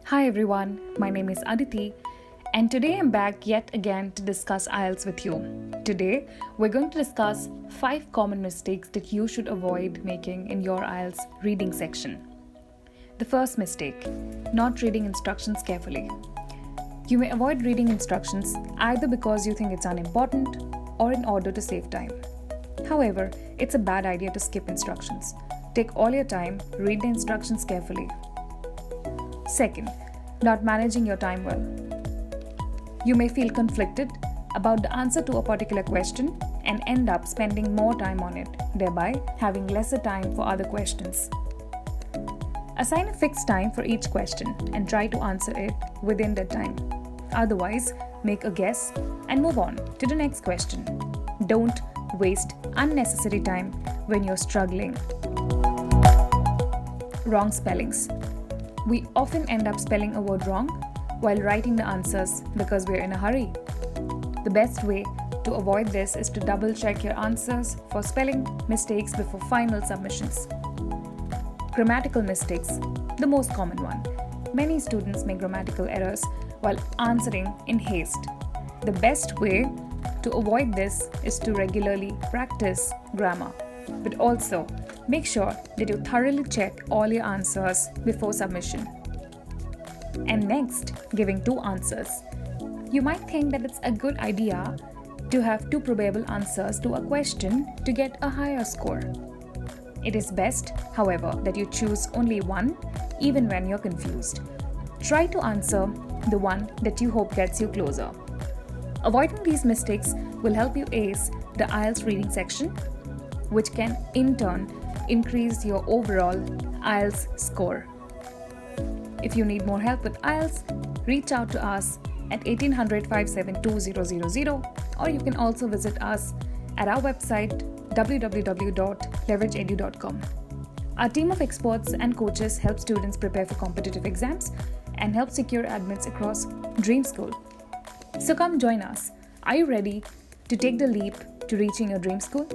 Hi everyone, my name is Aditi and today I'm back yet again to discuss IELTS with you. Today we're going to discuss 5 common mistakes that you should avoid making in your IELTS reading section. The first mistake, not reading instructions carefully. You may avoid reading instructions either because you think it's unimportant or in order to save time. However, it's a bad idea to skip instructions. Take all your time, read the instructions carefully. Second, not managing your time well. You may feel conflicted about the answer to a particular question and end up spending more time on it, thereby having lesser time for other questions. Assign a fixed time for each question and try to answer it within that time. Otherwise, make a guess and move on to the next question. Don't waste unnecessary time when you're struggling. Wrong spellings. We often end up spelling a word wrong while writing the answers because we're in a hurry. The best way to avoid this is to double check your answers for spelling mistakes before final submissions. Grammatical mistakes, the most common one. Many students make grammatical errors while answering in haste. The best way to avoid this is to regularly practice grammar, but also make sure that you thoroughly check all your answers before submission. And next, giving 2 answers. You might think that it's a good idea to have 2 probable answers to a question to get a higher score. It is best, however, that you choose only one even when you're confused. Try to answer the one that you hope gets you closer. Avoiding these mistakes will help you ace the IELTS reading section, which can in turn increase your overall IELTS score. If you need more help with IELTS, reach out to us at 1800-572-000, or you can also visit us at our website www.leverageedu.com. Our team of experts and coaches help students prepare for competitive exams and help secure admits across Dream School. So come join us. Are you ready to take the leap to reaching your dream school?